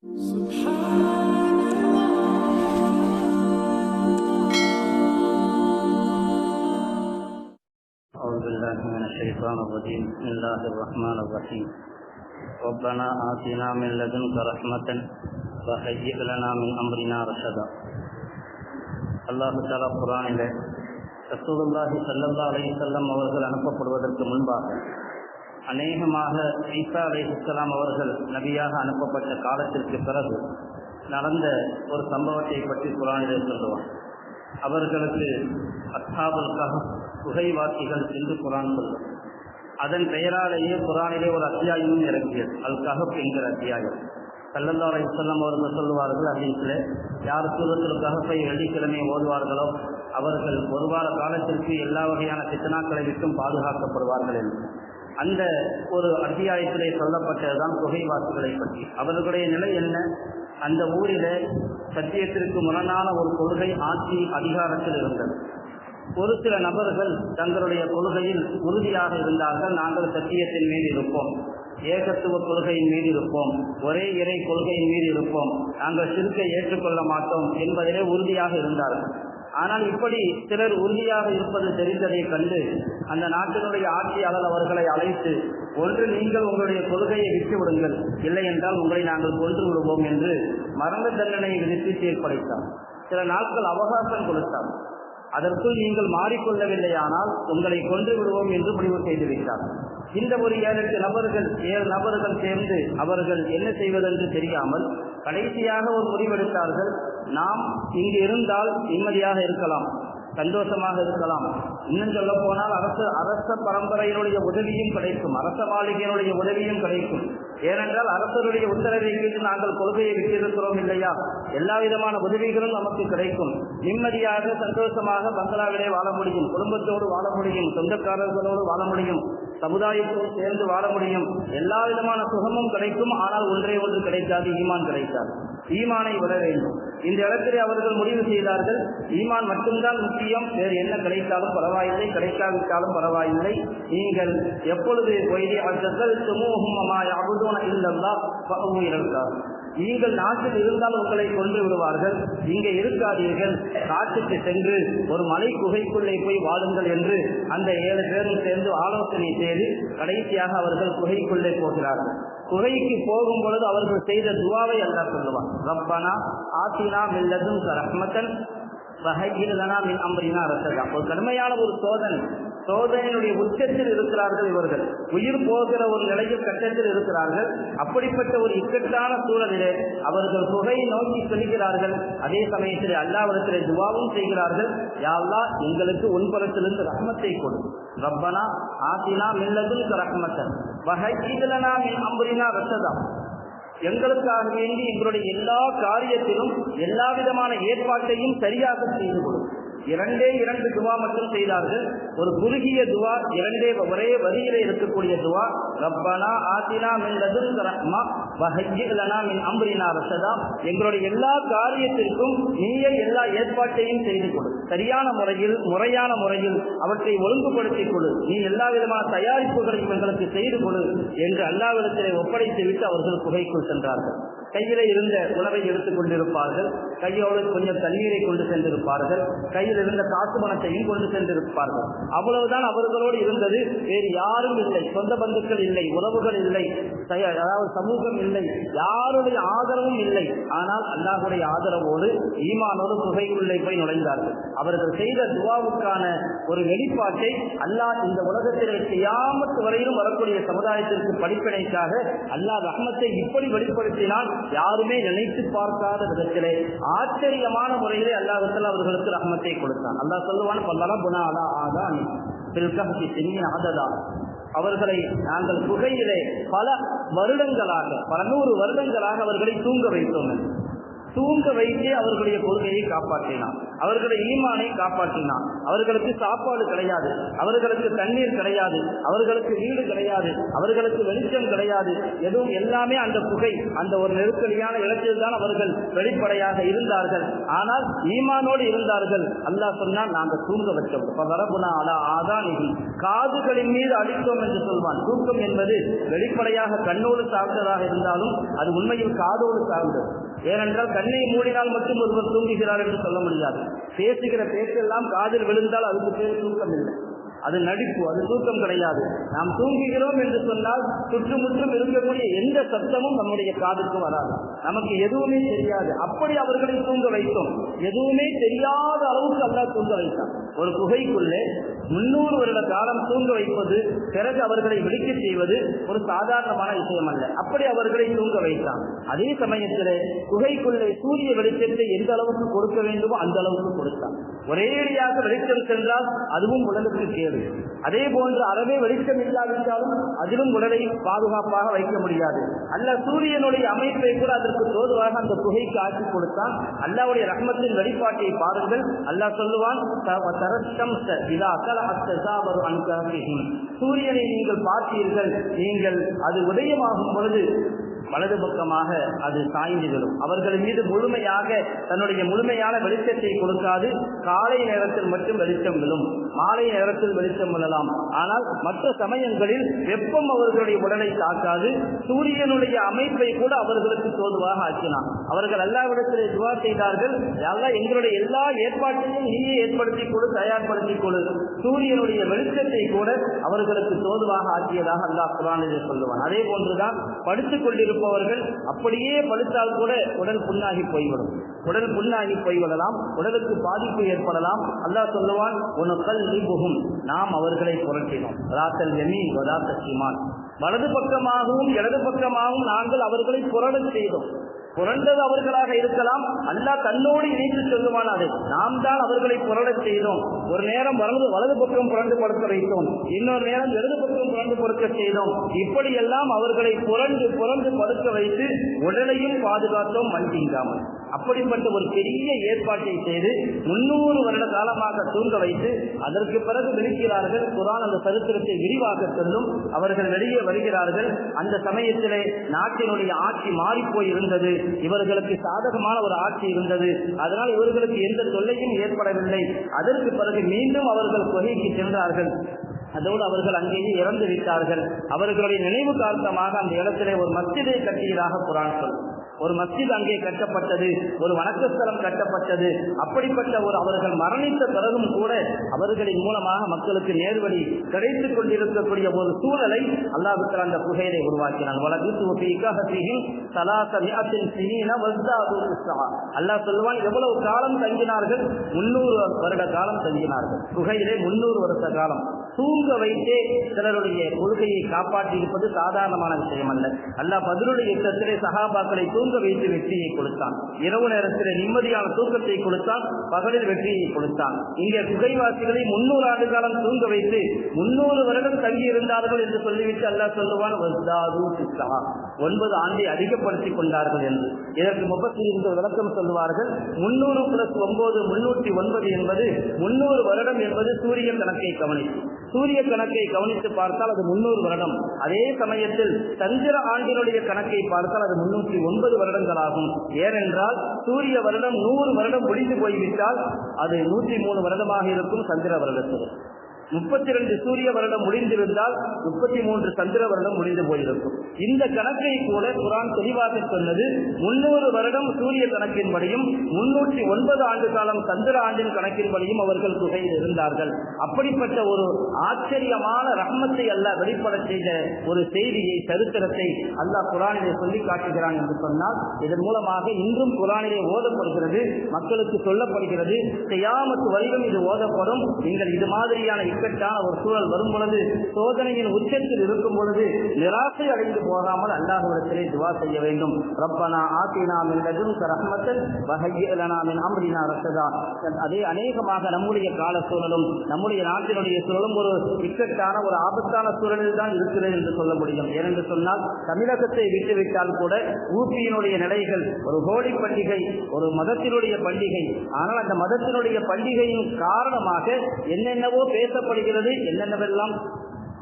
أعوذ بالله من الشيطان الرجيم. بسم الله الرحمن الرحيم. ربنا آتنا من لدنك رحمة وهيئ لنا من أمرنا رشدا. அல்லாஹு தஆலா குர்ஆனிலே ரசூலுல்லாஹி ஸல்லல்லாஹு அலைஹி வஸல்லம் அவர்கள் அனுப்பப்படுவதற்கு முன்பாக அநேகமாக ஈசா அலைஹிஸ்ஸலாம் அவர்கள் நபியாக அனுப்பப்பட்ட காலத்திற்கு பிறகு நடந்த ஒரு சம்பவத்தை பற்றி குர்ஆனிலே சொல்லுவார். அவர்களுக்கு அஸ்ஹாபுல் கஹஃப் குகைவாசிகள் என்று குர்ஆன் சொல்லும். அதன் பெயராலேயே குர்ஆனிலே ஒரு அத்தியாயமும் இறங்கியது, அல் கஹஃப் என்கிற அத்தியாயம். ஸல்லல்லாஹு அலைஹி வஸல்லம் அவர்கள் சொல்லுவார்கள், ஹதீஸிலே யார் சூரத்துல் கஹஃபை வெள்ளிக்கிழமை ஓதுவார்களோ அவர்கள் ஒரு வார காலத்திற்கு எல்லா வகையான ஃபித்னாக்களை விட்டும் பாதுகாக்கப்படுவார்கள் என்று. அந்த ஒரு அத்தியாயத்திலே சொல்லப்பட்டதுதான் குகைவாசிகளை பற்றி. அவர்களுடைய நிலை என்ன? அந்த ஊரிலே சத்தியத்திற்கு முரணான ஒரு கொள்கை ஆட்சி அதிகாரத்தில் இருந்தது. ஒரு சில நபர்கள் தங்களுடைய கொள்கையில் உறுதியாக இருந்தார்கள். நாங்கள் சத்தியத்தின் மீது இருப்போம், ஏகத்துவ கொள்கையின் மீது இருப்போம், ஒரே இறை கொள்கையின் மீது இருப்போம், நாங்கள் ஷிர்க்கை ஏற்றுக்கொள்ள மாட்டோம் என்பதிலே உறுதியாக இருந்தார்கள். ஆனால் இப்படி சிலர் உறுதியாக இருப்பது தெரிந்ததை கண்டு அந்த நாட்டினுடைய ஆட்சியாளர் அவர்களை அழைத்து, ஒன்று நீங்கள் உங்களுடைய கொள்கையை விட்டு விடுங்கள், இல்லை என்றால் உங்களை நாங்கள் கொன்று விடுவோம் என்று மரண தண்டனையை விதித்து தீர்ப்பளித்தார். சில நாட்கள் அவகாசம் கொடுத்தார். அதற்குள் நீங்கள் மாறிக்கொள்ளவில்லையானால் உங்களை கொன்று விடுவோம் என்று முடிவு செய்து வைத்தார். இந்த ஒரு 7 நபர்கள் சேர்ந்து அவர்கள் என்ன செய்வதென்று தெரியாமல் கடைசியாக ஒரு முடிவெடுத்தார்கள். நாம் இங்கு இருந்தால் நிம்மதியாக இருக்கலாம், சந்தோஷமாக இருக்கலாம், இன்னும் சொல்ல போனால் அரச பரம்பரையினுடைய உதவியும் கிடைக்கும், அரச மாளிகையினுடைய உதவியும் கிடைக்கும். ஏனென்றால் அரசருடைய உத்தரவை கேட்டு நாங்கள் கொள்கையை விட்டிருக்கிறோம் இல்லையா, எல்லா விதமான உதவிகளும் நமக்கு கிடைக்கும். நிம்மதியாக சந்தோஷமாக பங்களாவிலே வாழ முடியும், குடும்பத்தோடு வாழ முடியும், சொந்தக்காரர்களோடு வாழ முடியும், சமுதாயத்தோடு சேர்ந்து வாழ முடியும், எல்லா விதமான சுகமும் கிடைக்கும். ஆனால் ஒன்றே ஒன்று கிடைக்காது, ஈமான் கிடைக்காது. ஈமானை விட வேண்டும். இந்த இடத்திலே அவர்கள் முடிவு செய்தார்கள், ஈமான் மட்டும்தான் முக்கியம், வேறு என்ன கிடைத்தாலும் பரவாயில்லை, கிடைக்காவிட்டாலும் பரவாயில்லை. நீங்கள் எப்பொழுது நீங்கள் நாட்டில் இருந்தால் உங்களை கொன்று விடுவார்கள், இங்கே இருக்காதீர்கள், காட்டுக்கு சென்று ஒரு மலை குகைக்குள்ளே போய் வாழுங்கள் என்று அந்த 7 பேரும் சேர்ந்து ஆலோசனை செய்து கடைசியாக அவர்கள் குகைக்குள்ளே போகிறார்கள். குகைக்கு போகும் பொழுது அவர்கள் செய்த துவாவை அல்லாஹ் சொல்லுவான், ரப்பனா ஆத்தினா மின் லதுன்க ரஹ்மத்தன் வஹய்யிர் லனா மின் அம்ரினா ரஷதா. ஒரு கடுமையான ஒரு சோதனையினுடைய உச்சத்தில் இருக்கிறார்கள் இவர்கள், உயிர் போகிற ஒரு நிலையில் கட்டத்தில் இருக்கிறார்கள். அப்படிப்பட்ட ஒரு இக்கட்டான சூழலிலே அவர்கள் குகையை நோக்கி செல்கிறார்கள். அதே சமயத்தில் அல்லாஹ்விடத்திலே துவாவும் செய்கிறார்கள், யா அல்லாஹ் எங்களுக்கு உன்புறத்திலிருந்து ரஹ்மத்தை கொடு, ரப்பனா ஆத்தினா மின் லதுன்க ரஹ்மத்தன் வஹய்யிர் லனா மின் அம்ரினா ரஷதா. எங்களுக்காக வேண்டி எங்களுடைய எல்லா காரியத்திலும் எல்லா விதமான ஏற்பாட்டையும் சரியாக செய்து கொடு. 2 துவா மட்டும் செய்தார்கள். ஒரு குறுகிய துவா, ஒரே வரியிலே இருக்கக்கூடிய துவா, ரப்பனா ஆத்தினா மின் லதுன்க ரஹ்மா வஹய்யிர் லனா மின் அம்ரினா ரஷதா. எங்களுடைய எல்லா காரியத்திற்கும் நீயே எல்லா ஏற்பாட்டையும் செய்து கொடு, சரியான முறையில் அவற்றை ஒழுங்குபடுத்திக் கொடு, நீ எல்லா விதமான தயாரிப்புகளையும் எங்களுக்கு செய்து கொடு என்று அல்லாஹ்விடத்திலே ஒப்படைத்து விட்டு அவர்கள் குகைக்குள் சென்றார்கள். கையிலே இருந்த உணவை எடுத்துக் கொண்டிருப்பார்கள், கையோடு கொஞ்சம் தண்ணீரை கொண்டு சென்றிருப்பார்கள், கையில் இருந்த காசு பணத்தையும் கொண்டு சென்றிருப்பார்கள். அவ்வளவுதான் அவர்களோடு இருந்தது. வேறு யாரும் இல்லை, சொந்த பந்துக்கள் இல்லை, உறவுகள் இல்லை, அதாவது சமூகம் இல்லை, யாருடைய ஆதரவும் இல்லை. ஆனால் அல்லாஹ்வுடைய ஆதரவோடு ஈமானோடு குகைக்குள்ளே போய் நுழைந்தார்கள். அவர்கள் செய்த துவாவுக்கான ஒரு வெளிப்பாட்டை அல்லாஹ் இந்த உலகத்திலே கியாமத் வரையிலும் வரக்கூடிய சமுதாயத்திற்கு படிப்பினைக்காக அல்லாஹ் ரஹ்மத்தை இப்படி வெளிப்படுத்தினால் யாருமே நினைத்து பார்க்காத விதத்திலே ஆச்சரியமான முறையிலே அல்லாஹ் அவர்களுக்கு ரஹ்மத்தை கொடுத்தான். அல்லாஹ் சொல்லுவான், பல்லரபுனா அலா ஆதானி ஃபில் கஹ்ஃபி சின்னீன அததா. அவர்களை நாங்கள் குகையிலே பல 100 வருடங்களாக அவர்களை தூங்க வைத்தோம். தூங்க வைத்தே அவர்களுடைய கொள்கையை காப்பாற்றினான். அவர்களுடைய ஈமானை காப்பாற்றினான். அவர்களுக்கு சாப்பாடு கிடையாது, அவர்களுக்கு தண்ணீர் கிடையாது, அவர்களுக்கு வீடு கிடையாது, அவர்களுக்கு வெளிச்சம் கிடையாது, எதுவும் எல்லாமே அந்த புகை, அந்த ஒரு நெருக்கடியான இடத்தில் தான் அவர்கள் வெளிப்படையாக இருந்தார்கள். ஆனால் ஈமானோடு இருந்தார்கள். அல்லாஹ் சொன்னால் நாங்கள் தூங்க வச்சோம். காதுகளின் மீது அடித்தோம் என்று சொல்வான். தூக்கம் என்பது வெளிப்படையாக கண்ணோடு சார்ந்ததாக இருந்தாலும் அது உண்மையில் காதோடு சார்ந்தது. ஏனென்றால் கண்ணை மூடினால் மட்டும் ஒருவர் தூங்குகிறார் என்று சொல்ல முடியாது. பேசுகிற பேச்செல்லாம் காதில் விழுந்தால் அதுக்கு பேர் தூக்கம் இல்லை, அது நடிப்பு, அது தூக்கம் கிடையாது. நாம் தூங்குகிறோம் என்று சொன்னால் சுற்றுமுற்றும் இருக்கக்கூடிய எந்த சத்தமும் நம்முடைய காதுக்கு வராது, நமக்கு எதுவுமே தெரியாது. அப்படி அவர்களை தூங்க வைத்தோம். எதுவுமே தெரியாத அளவுக்கு அல்லாஹ் தூங்க வைத்தான். ஒரு குகைக்குள்ளே 300 வருட காலம் தூங்க வைப்பது, பிறகு அவர்களை விழிக்க செய்வது ஒரு சாதாரணமான விஷயம் அல்ல. அப்படி அவர்களை தூங்க வைத்தான். அதே சமயத்தில் குகைக்குள்ளே சூரிய வெளிச்சத்தை எந்த அளவுக்கு கொடுக்க வேண்டுமோ அந்த அளவுக்கு கொடுத்தான். ஒரேடியாக வெளிச்சம் சென்றால் அதுவும் உடலுக்கு கேடு. அதே போன்று அறவே வெளிச்சம் இல்லாவிட்டாலும் அதிலும் உடலை பாதுகாப்பாக வைக்க முடியாது. அல்லாஹ் சூரியனுடைய அமைப்பை கூட அதற்கு தோதுவாக அந்த குகைக்கு ஆட்சி கொடுத்தான். அல்லாஹ்வுடைய ரஹ்மத்தின் வெளிப்பாட்டை பாருங்கள். அல்லாஹ் சொல்லுவான், சூரியனை நீங்கள் பார்த்தீர்கள், நீங்கள் அது உதயமாகும் பொழுது வலது பக்கமாக அது சாய்ந்து விடும். அவர்கள் மீது முழுமையாக தன்னுடைய முழுமையான வெளிச்சத்தை கொடுக்காது. காலை நேரத்தில் மட்டும் வெளிச்சம் விழும், மாலை நேரத்தில் வெளிச்சம் விழலாம். ஆனால் மற்ற சமயங்களில் வெப்பம் அவர்களுடைய உடலை தாக்காது. சூரியனுடைய அமைப்பை கூட அவர்களுக்கு தோதுவாக ஆக்கினான். அவர்கள் அல்லாஹ்விடத்திலே துஆ செய்தார்கள், அல்லாஹ் எங்களுடைய எல்லா ஏற்பாட்டையும் நீயே ஏற்படுத்திக் கொடு, தயார்படுத்திக் கொடு. சூரியனுடைய வெளிச்சத்தை கூட அவர்களுக்கு தோதுவாக ஆக்கியதாக அல்லாஹ் குர்ஆனிலே சொல்லுவான். அதே போன்றுதான் படுத்துக் கொண்டிருப்பவர்கள் அப்படியே படுத்தால் கூட உடல் புண்ணாகி போய்விடும், உடல் புண்ணாகி போய்விடலாம், உடலுக்கு பாதிப்பு ஏற்படலாம். அல்லாஹ் சொல்லுவான், நாம் அவர்களை புரட்டினோம். வலது பக்கமாகவும் இடது பக்கமாகவும் நாங்கள் அவர்களை புரளச் செய்தோம். புரண்டது அவர்களாக இருக்கலாம், அல்லாஹ் தன்னோடு இணைத்து சொல்லுவான், அதை நாம் தான் அவர்களை புரளச் செய்தோம். ஒரு நேரம் வலது பக்கம் புரண்டு படுக்க வைத்தோம், இன்னொரு நேரம் இடது பக்கம் புரண்டு படுக்க செய்தோம். இப்படியெல்லாம் அவர்களை புரண்டு படுக்க வைத்து உடலையும் பாதுகாத்தோம், மண்டிங்காமல். அப்படிப்பட்ட ஒரு பெரிய ஏற்பாட்டை செய்து 300 வருட காலமாக தூங்க வைத்து அதற்கு பிறகு விழிக்கிறார்கள். குர்ஆன் அந்த சரித்திரத்தை விரிவாக சொல்லும். அவர்கள் வெளியே வருகிறார்கள். அந்த சமயத்திலே நாட்டினுடைய ஆட்சி மாறிப்போய் இருந்தது. இவர்களுக்கு சாதகமான ஒரு ஆட்சி இருந்தது. அதனால் இவர்களுக்கு எந்த தொல்லையும் ஏற்படவில்லை. அதற்கு பிறகு மீண்டும் அவர்கள் குகைக்கு சென்றார்கள். அதோடு அவர்கள் அங்கேயே இறந்து விட்டார்கள். அவர்களுடைய நினைவு காரணமாக அந்த இடத்திலே ஒரு மஸ்ஜிதை கட்டியதாக குர்ஆன் சொல்லும். ஒரு மஸ்ஜித் அங்கே கட்டப்பட்டது, ஒரு வணக்கஸ்தலம் கட்டப்பட்டது. அப்படிப்பட்ட ஒரு அவர்கள் மரணித்த பிறகும் கூட அவர்களின் மூலமாக மக்களுக்கு நேர்வழி கிடைத்துக் கொண்டிருக்கக்கூடிய ஒரு சூழலை அல்லாஹ் அந்த குகையை உருவாக்கினான். அல்லாஹ் சொல்லுவான், எவ்வளவு காலம் தங்கினார்கள்? 300 வருட காலம் தங்கினார்கள் குகையிலே. 300 வருஷ காலம் தூங்க வைத்தே சிலருடைய கொள்கையை காப்பாற்றி இருப்பது சாதாரணமான விஷயம் அல்ல. அல்லாஹ் பத்ருடைய யுத்தத்திலே சஹாபாக்களை தூங்க வைத்து வெற்றியை கொடுத்தான். இரவு நேரத்திலே நிம்மதியான தூக்கத்தை கொடுத்தான், பகலில் வெற்றியை கொடுத்தான். இங்கே குகைவாசிகளை 300 ஆண்டு காலம் தூங்க வைத்து 300 வருடம் தங்கியிருந்தார்கள் என்று சொல்லிவிட்டு அல்லாஹ் சொல்லுவான், 9 ஆண்டை அதிகப்படுத்திக் கொண்டார்கள் என்று. இதற்கு முஃபஸ்ஸிரீன்கள் விளக்கம் சொல்லுவார்கள். 300 + 9 309 என்பது 300 வருடம் என்பது சூரிய கணக்கை கவனித்து, சூரிய கணக்கை கவனித்து பார்த்தால் அது 300 வருடம். அதே சமயத்தில் சந்திர ஆண்டினுடைய கணக்கை பார்த்தால் அது 309 வருடங்களாகும். ஏனென்றால் சூரிய வருடம் 100 வருடம் முடிந்து போய்விட்டால் அது 103 வருடமாக இருக்கும். சந்திர வருடத்தில் 32 சூரிய வருடம் முடிந்திருந்தால் 33 சந்திர வருடம் முடிந்து போயிருக்கும். இந்த கணக்கை கூட குர்ஆன் தெளிவாக சொன்னது. 300 வருடம் சூரிய கணக்கின்படியும் 309 ஆண்டு காலம் சந்திர ஆண்டின் கணக்கின்படியும் அவர்கள் குகையில் இருந்தார்கள். அப்படிப்பட்ட ஒரு ஆச்சரியமான ரஹ்மத்தை அல்லாஹ் வெளிப்பட செய்த ஒரு செய்தியை, சரித்திரத்தை அல்லாஹ் குர்ஆனிலே சொல்லி காட்டுகிறான் என்று சொன்னால், இதன் மூலமாக இன்றும் குர்ஆனிலே ஓதப்படுகிறது, மக்களுக்கு சொல்லப்படுகிறது. கியாமத் வரைக்கும் இது ஓதப்படும். நீங்கள் இது மாதிரியான இக்கட்டான ஒரு சூழல் வரும் பொழுது, சோதனையின் உச்சத்தில் இருக்கும் பொழுது நிராசை அடைந்து போகாமல் அல்லாஹ்விடத்திலே துஆ செய்ய வேண்டும். ரப்பனா ஆத்தினா மின் லதுன்க ரஹ்மத்தன் வஹய்யிஅ் லனா மின் அம்ரினா ரஷதா. அதே அநேகமாக நம்முடைய கால சூழலும் நம்முடைய நாட்டினுடைய சூழலும் ஒரு இக்கட்டான ஒரு ஆபத்தான சூழலில் தான் இருக்கிறது என்று சொல்ல முடியும். ஏனென்று சொன்னால், தமிழகத்தை விட்டுவிட்டால் கூட ஊபியினுடைய நிலைகள் ஒரு ஹோலி பண்டிகை, ஒரு மதத்தினுடைய பண்டிகை. ஆனால் அந்த மதத்தினுடைய பண்டிகையின் காரணமாக என்னென்னவோ பேசப்படுகிறது, என்னென்னவெல்லாம்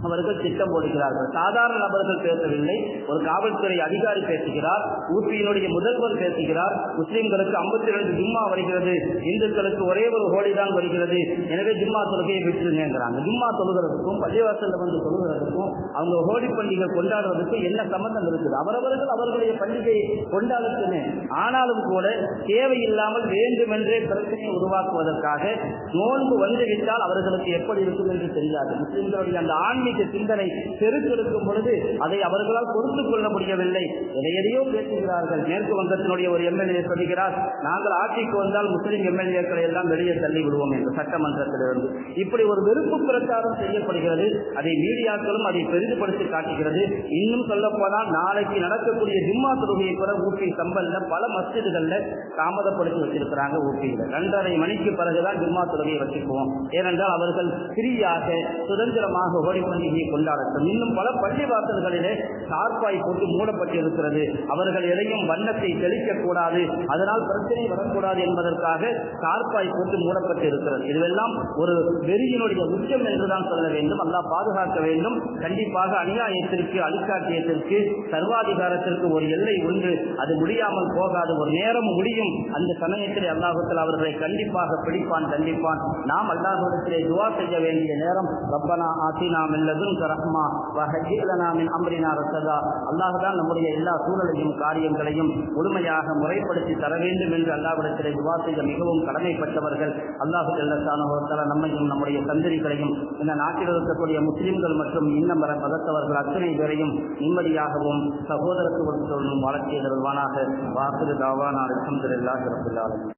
அவர்கள் திட்டம் போடுகிறார்கள். சாதாரண நபர்கள் பேசவில்லை, ஒரு காவல்துறை அதிகாரி பேசுகிறார், ஊபியினுடைய முதல்வர் பேசுகிறார். முஸ்லிம்களுக்கு 52 ஜும்மா வருகிறது, இந்துக்களுக்கு ஒரே ஒரு ஹோலி தான் வருகிறது, எனவே ஜும்மா தொழுகையை விட்டுருங்கிறாங்க. ஜும்மா தொழுகிறதுக்கும் பள்ளிவாசல்ல வந்து தொழுகிறதுக்கும் அவங்க ஹோலி பண்டிகை கொண்டாடுறதுக்கும் என்ன சம்பந்தம் இருக்குது? அவரவர்கள் அவர்களுடைய பண்டிகையை கொண்டாடுத்துமே. ஆனாலும் கூட தேவையில்லாமல் வேண்டுமென்றே பிரச்சனையை உருவாக்குவதற்காக நோன்பு வந்துவிட்டால் அவர்களுக்கு எப்படி இருக்கும் என்று தெரியாது. முஸ்லிம்களுடைய அந்த ஆன்மீக சிந்தனை பெருக்கெடுக்கும் பொழுது அதை அவர்களால் பொறுத்துக் கொள்ள முடியவில்லை. எதையோ பேசுகிறார்கள். மேற்கு வங்கத்தினுடைய ஒரு எம்எல்ஏ சொல்கிறார், நாங்கள் ஆட்சிக்கு வந்தால் முஸ்லிம் எம்எல்ஏக்களை எல்லாம் வெளியே தள்ளி விடுவோம் என்று சட்டமன்றத்திலிருந்து. இப்படி ஒரு வெறுப்பு பிரச்சாரம் செய்யப்படுகிறது. அதை மீடியாக்களும் அதை பெரிதுபடுத்தி காட்டுகிறது. இன்னும் சொல்ல போனால், நாளைக்கு நடக்கக்கூடிய ஜும்மா தொழுகையை கூட ஊட்டி சம்பல்ல பல மஸ்ஜிதுகள்ல தாமதப்படுத்தி வச்சிருக்கிறாங்க. ஊட்டியில் 2:30 மணிக்கு பிறகுதான் ஜும்மா தொழுகையை வச்சுக்குவோம். ஏனென்றால் அவர்கள் ஃப்ரீயாக சுதந்திரமாக ஹோலி பண்டிகையை கொண்டாடட்டும். இன்னும் பல பள்ளி வாசல்களிலே தார்பாய் போட்டு மூடப்பட்டிருக்கிறது. அவர்கள் எதையும் வண்ணத்தை தெளிக்கக்கூடாது, அதனால் பிரச்சனை வரக்கூடாது என்பதற்காக தார்பாய் போட்டு மூடப்பட்டு இருக்கிறது. இதுவெல்லாம் ஒரு வெறியினுடைய உச்சம் என்றுதான் சொல்ல வேண்டும். அல்லாஹ் பாதுகாக்க வேண்டும். கண்டிப்பாக அநியாயத்திற்கு, அழிக்காட்டியத்திற்கு, சர்வாதிகாரத்திற்கு ஒரு எல்லை உண்டு. அது முடியாமல் போகாது. ஒரு நேரம் முடியும். அந்த சமயத்தில் அல்லாஹ்வுத்தாலா அவர்களை கண்டிப்பாக பிடிப்பான், கண்டிப்பான். நாம் அல்லாஹ்விடத்திலே துஆ செய்ய வேண்டிய நேரம். ரப்பனா ஆத்தினா மின் லதுன்க ரஹ்மா வஹய்யிஅ் லனா மின் அம்ரினா ரஷதா. அல்லாஹ் தான் நம்முடைய எல்லா சூழலையும் காரியங்களையும் முழுமையாக முறைப்படுத்தி தர வேண்டும் என்று அல்லாஹ்விடத்திலே துஆ செய்ய மிகவும் கடமைப்பட்டவர்கள். அல்லாஹ் ஜல்ல ஷானஹு வ தஆலா நம்மையும் நம்முடைய சந்ததிகளையும் இந்த நாட்டில் இருக்கக்கூடிய முஸ்லிம்கள் மற்றும் இன்னும் வர மதத்தவர்கள் அத்தனை பேரையும் நிம்மதியாகவும் சகோதரத்துவத்துடனும் வளர்ச்சியை தருவானாக. வாஹிரு தாவானா அல்ஹம்துலில்லாஹி ரப்பில் ஆலமீன்.